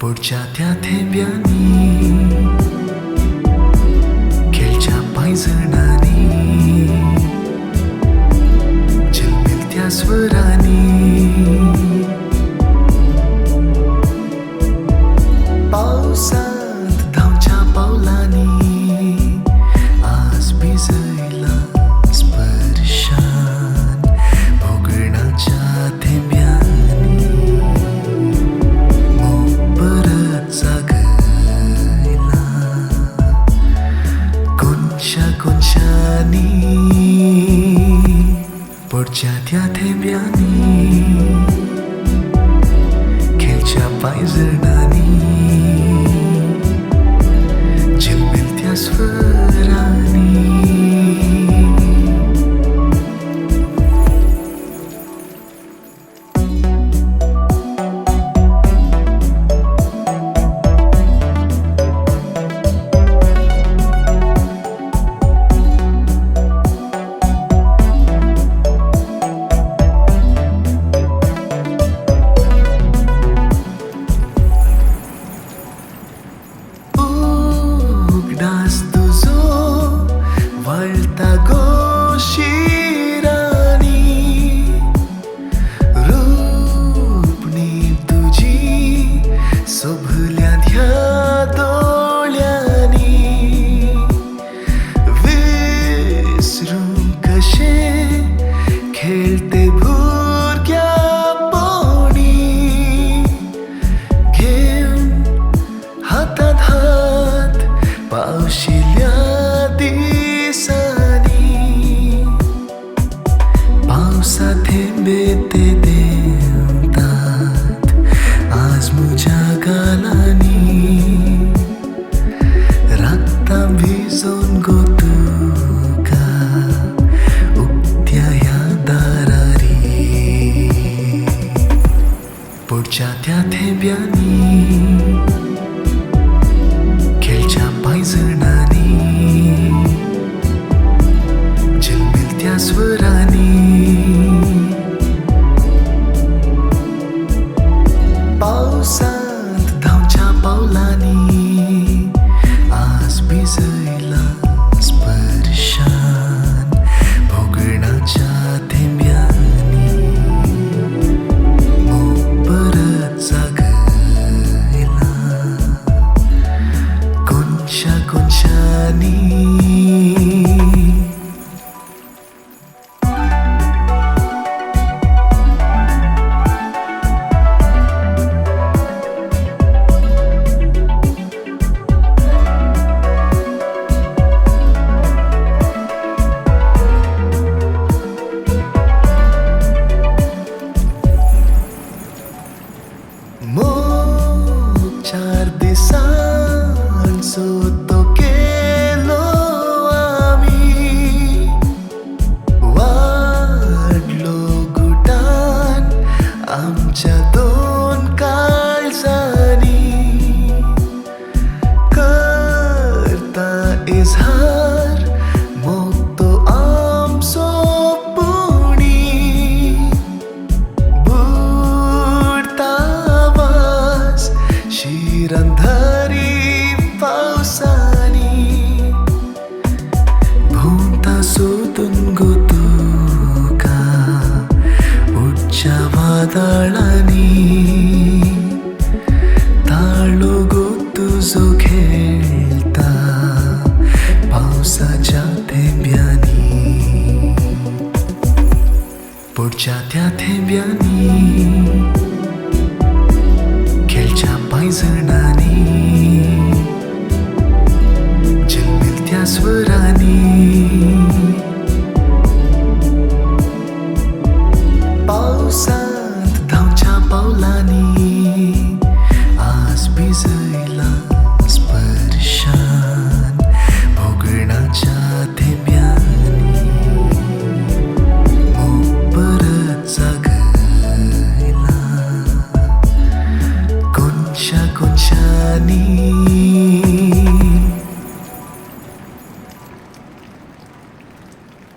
पुढच्या त्या थेंब्यांनी खेळच्या पायजणांनी झिलमिलत्या स्वरांनी पावसात धावच्या पावलांनी आज भिजला स्पर्शान भोगणाच्या थेंब्यांनी मोग परत जागयला कोनशानी पुढच्या त्या थेंब्यांनी खेळच्या पायजणांनी झिलमिलत्या स्वरांनी उगडास तुझो वळता गोशिरांनी रूपणी तुझी सोभल्या ध्या दोळ्यांनी विसरूं कशे खेळते भुरग्या पोणी घेऊन हातात हात पावशिल्या दिसांनी पावसा थेंबे ते देवतात आज म्हज्या गालांनी रक्तां भिजोवन गो तुका उक्त्या ह्या दारारी पुढच्या त्या थेंब्यांनी खेळच्या पायजणांनी झिलमिलत्या स्वरांनी पावसात धावच्या पावलांनी आज भिजला स्पर्शान भोगणाच्या थेंब्यांनी मोग परत जागयला कोनशानी मोग 4 दिसांचो तो केलो आमी वाडलो गुटान आमच्या 2 काळजांनी करता इजहार मोग तो आमचो शिरंधारी पावसांनी भोंवता सोदून गो तुका उडच्या वादळांनी ताळो गो तुजो खेळता पावसाच्या थेंब्यांनी पुढच्या त्या थेंब्यांनी खेळच्या पायजणांनी झिलमिलत्या स्वरांनी